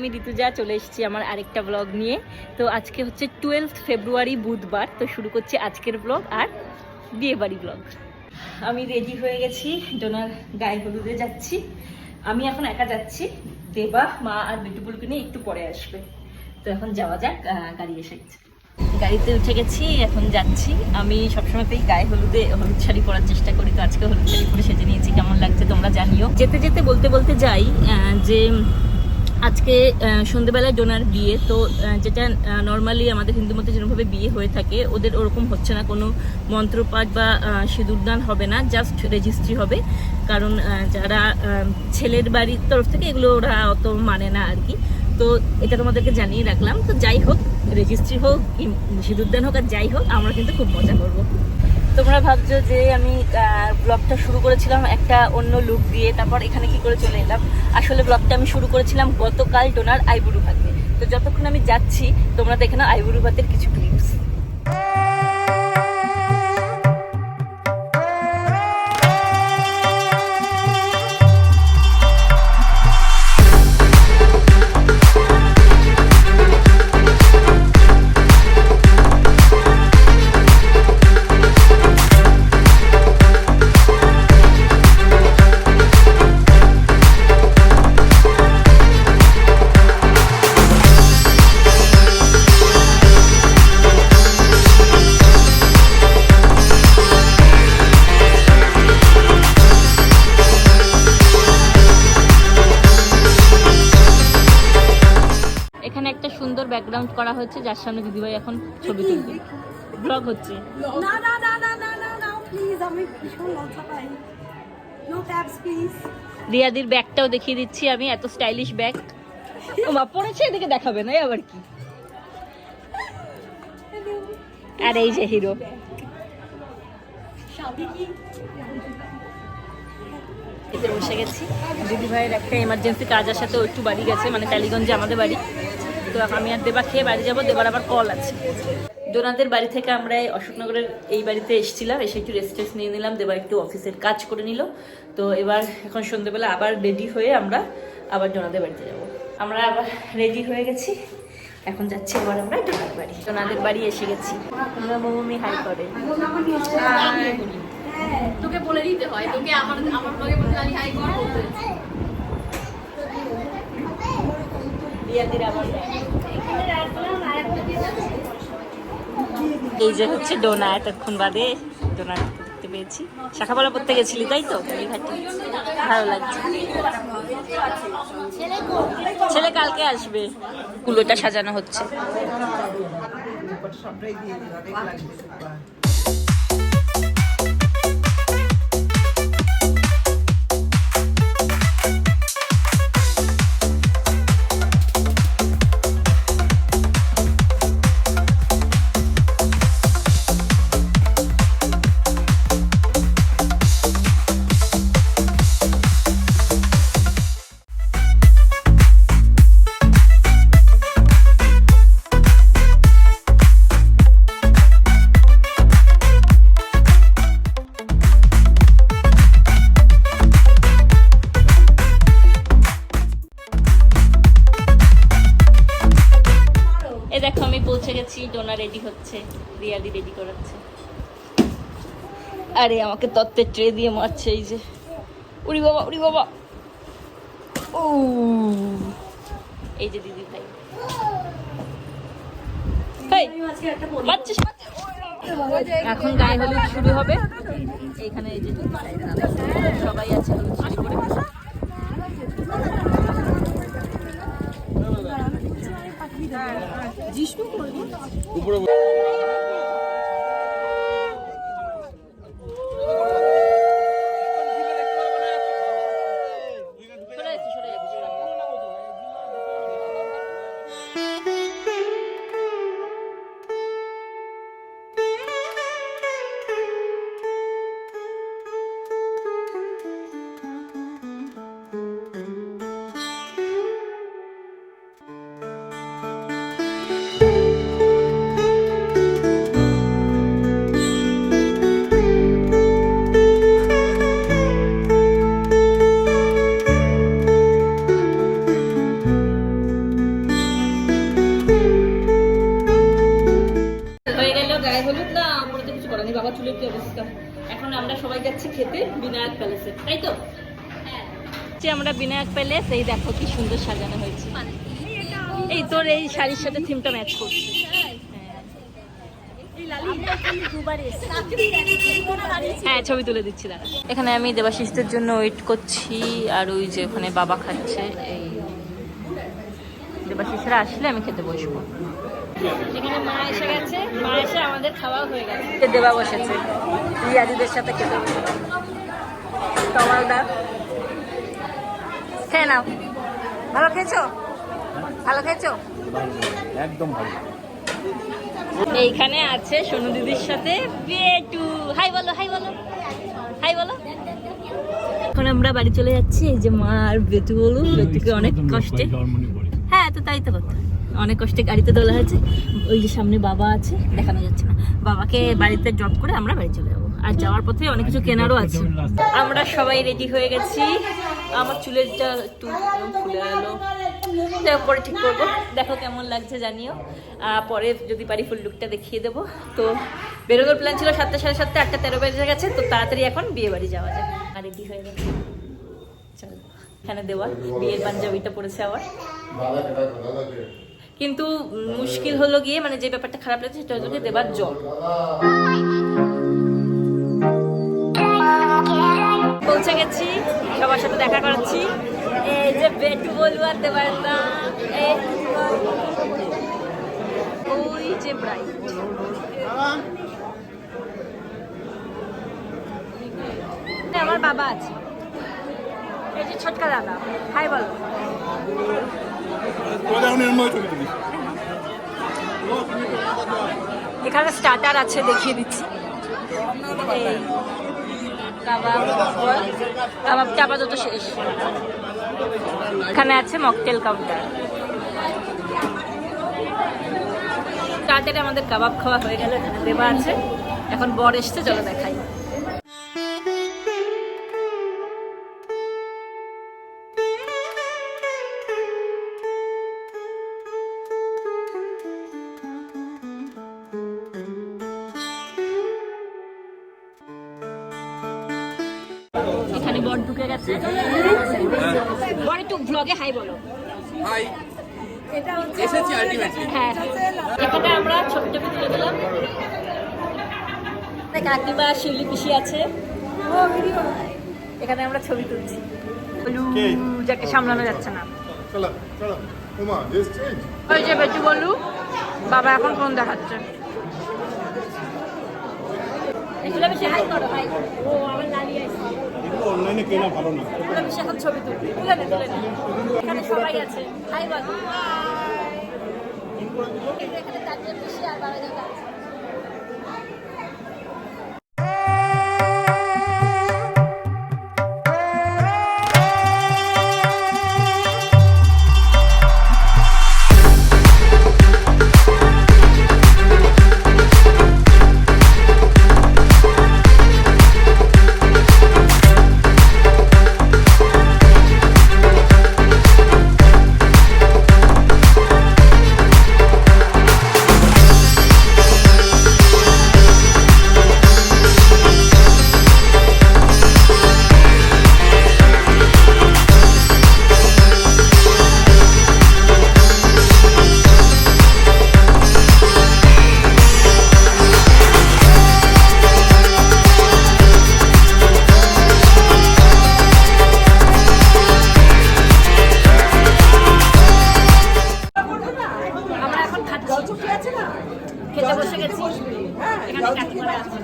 আমি ঋতুজা চলে এসেছি আমার আরেকটা ব্লগ নিয়ে। তো আজকে হচ্ছে 12 ফেব্রুয়ারি বুধবার। তো শুরু করছি আজকের ব্লগ আর বিয়েবাড়ি ব্লগ। আমি রেডি হয়ে গেছি, ডোনার গায়ে হলুদে যাচ্ছি। আমি এখন একা যাচ্ছি, দেবা মা আর বিটুপুলকে নিয়ে একটু পরে আসবে। তো এখন যাওয়া যাক, গাড়ি এসে গেছে, গাড়িতে উঠে গেছি, এখন যাচ্ছি। আমি সবসময়তেই গায়ে হলুদে হলুদ শাড়ি পরার চেষ্টা করি, তো আজকে হলুদ শাড়ি পরে সেজে নিয়েছি। কেমন লাগছে তোমরা জানিও। যেতে যেতে বলতে বলতে যাই যে আজকে সন্ধ্যেবেলায় ডোনার বিয়ে। তো যেটা নর্মালি আমাদের হিন্দু মতে যেরকমভাবে বিয়ে হয়ে থাকে, ওদের ওরকম হচ্ছে না। কোনো মন্ত্রপাঠ বা সিঁদুরদান হবে না, জাস্ট রেজিস্ট্রি হবে। কারণ যারা ছেলের বাড়ির তরফ থেকে এগুলো ওরা অত মানে না আর কি। তো এটা তোমাদেরকে জানিয়ে রাখলাম। তো যাই হোক, রেজিস্ট্রি হোক কি সিঁদুরদান হোক আর যাই হোক, আমরা কিন্তু খুব মজা করবো। তোমরা ভাবছো যে আমি ব্লগটা শুরু করেছিলাম একটা অন্য লুক দিয়ে, তারপর এখানে কি করে চলে এলাম। আসলে ব্লগটা আমি শুরু করেছিলাম গতকাল ডোনার আইবুড়ো ভাতে। তো যতক্ষণ আমি যাচ্ছি তোমরা দেখে নাও আইবুড়ো ভাতের কিছু ক্লিপস। এখানে একটা সুন্দর ব্যাকগ্রাউন্ড করা হচ্ছে, যার সামনে দিদিভাই এখন ছবি তুলবে। ব্লগ হচ্ছে। না না না না না না না প্লিজ, আমি ভীষণ লজ্জা পাই। No tabs please. রিয়াদির ব্যাগটাও দেখিয়ে দিচ্ছি আমি, এত স্টাইলিশ ব্যাগ। ও মা পড়েছে, এদিকে দেখাবে না আবার কি। আর এই যে হিরো। এতে বসে গেছি। দিদি ভাইয়ের একটা এমার্জেন্সি কাজ আসাতে ও একটু বাড়ি গেছে, মানে টালিগঞ্জে আমাদের বাড়ি। তো আমি আর দেবা খেয়ে বাড়ি যাবো, দেবার আবার কল আছে। ডোনাদের বাড়ি থেকে আমরা অশোকনগরের এই বাড়িতে এসেছিলাম, এসে একটু রেস্ট নিয়ে নিলাম। দেবা একটু অফিসের কাজ করে নিল। তো এবার এখন সন্ধ্যেবেলা আবার রেডি হয়ে আমরা আবার ডোনাদের বাড়িতে যাব। আমরা আবার রেডি হয়ে গেছি, এখন যাচ্ছি এবার আমরা ডোনাদের বাড়ি। ডোনাদের বাড়ি এসে গেছি। আমরা মমি হাই করে তোকে বলে দিতে হয়, তোকে আমার ব্লগে বলতে আমি হাই কর বলতে। এই যে হচ্ছে ডোনা, এতক্ষণ বাদে ডোনা দেখতে পেয়েছি। শাখাপালা পড়তে গেছিলি তাই তো? এই ঘাটে ভালো লাগছে। ছেলে কালকে আসবে। কুলোটা সাজানো হচ্ছে। দেখো আমি পৌঁছে গেছি, ডোনা রেডি হচ্ছে, রিয়াদি রেডি করাচ্ছে। আরে আমাকে তত্ত্বের ট্রে দিয়ে মারছে, এই যে উড়ি বাবা উড়ি বাবা। ও এই যে দিদি ভাই এখন গায়ে হলুদ শুরু হবে। এইখানে এই যে সবাই আছে হলুদ শাড়ি পরে। উপরে এখন আমরা সবাই যাচ্ছি খেতে বিনায়ক প্যালেসে, তাই তো? আমরা বিনায়ক প্যালেস, এই দেখো কি সুন্দর সাজানো হয়েছে। এই তোর এই শাড়ির সাথে থিমটা ম্যাচ করছে। হ্যাঁ, ছবি তুলে দিচ্ছি দাঁড়া। এখানে আমি দেবাশিসদের জন্য ওয়েট করছি, আর ওই যে ওখানে বাবা খাচ্ছে। এই দেবাশিসরা আসলে আমি খেতে বসবো। এখানে মা এসে গেছে, মা এসে আমাদের খাওয়া হয়ে গেছে। দেবা বসেছে রিয়াদিদের সাথে খেতে বসে। টমালদা খেয়ে নাও। ভালো খেয়েছো? ভালো খেয়েছো? একদম ভালো। এইখানে আছে সোনু দিদির সাথে বেটু। হাই বলো, হাই বলো, হাই বলো। এখন আমরা বাড়ি চলে যাচ্ছি। এই যে মা আর বেটু বলু, বেটুকে অনেক কষ্টে, হ্যাঁ তো তাই তো কথা, অনেক কষ্টে গাড়িতে তোলা হয়েছে। ওই যে সামনে বাবা আছে, দেখানো যাচ্ছে না। বাবাকে বাড়িতে ড্রপ করে আমরা বাড়ি চলে যাবো। আর যাওয়ার পথে অনেক কিছু কেনারও আছে। আমরা সবাই রেডি হয়ে গেছি। আমার চুলেরটা একটু খুলে এলো, পরে ঠিক করবো। দেখো কেমন লাগছে জানিও। পরে যদি পারি ফুল লুকটা দেখিয়ে দেবো। তো বেরোনোর প্ল্যান ছিল 7টা, সাড়ে 7টা, 8টা 13 বেজে গেছে। তো তাড়াতাড়ি এখন বিয়ে বাড়ি যাওয়া যায়। আর রেডি হয়ে গেছে, চলো। এখানে দেওয়া বিয়ের পাঞ্জাবিটা পড়েছে আবার। কিন্তু মুশকিল হলো গিয়ে, মানে যে ব্যাপারটা খারাপ লাগছে সেটা হলো গিয়ে দেবার জ্বর। পৌঁছে গেছি, সবার সাথে দেখা করাচ্ছি। এই যে বেটু বলু আর দেবার না, ওই যে ব্রাইড। আমার বাবা আছে, এই যে ছোটকা দাদা। হাই বলো। এখানে স্টার্টার আছে, দেখিয়ে দিচ্ছি। এই কাবাবটা আপাতত শেষ। এখানে আছে মকটেল কাউন্টার। স্টার্টারে আমাদের কাবাব খাওয়া হয়ে গেল। এখানে দেবা আছে, এখন বর এসছে, চলো দেখাই। এখানে বর ঢুকে গেছে। বর একটু ব্লগে হাই বলো। হাই, এসেছি আলটিমেটলি। হ্যাঁ, এখানে আমরা ছবি টবি তুলে দিলাম। কাকিমা শিউলি পিসি আছে, এখানে আমরা ছবি তুলছি। যাকে সামলানো যাচ্ছে না। ওই যে বেটু বলু, বাবা এখন ফোন দেখাচ্ছে। এগুলো বেশি হাই করো, হাই। ও আমার লালি আছে। অনলাইনে কেনা ভালো না। এগুলো বেশি এখন ছবি তুলবে, তুলে নে, তুলে নে। এখানে সবাই আছে, হাই বল। এখানে চারজন পিসি আর বাবা দাদা আছে। খেতে বসে গেছি। এখানে কাকিমারা আছে।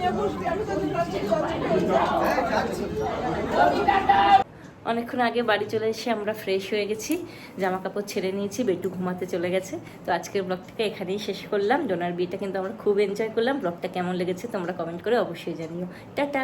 অনেকক্ষণ আগে বাড়ি চলে এসে আমরা ফ্রেশ হয়ে গেছি, জামা কাপড় ছেড়ে নিয়েছি, বেটু ঘুমাতে চলে গেছে। তো আজকের ব্লগটাকে এখানেই শেষ করলাম। ডোনার বিয়েটা কিন্তু আমরা খুব এনজয় করলাম। ব্লগটা কেমন লেগেছে তোমরা কমেন্ট করে অবশ্যই জানিও। টাটা।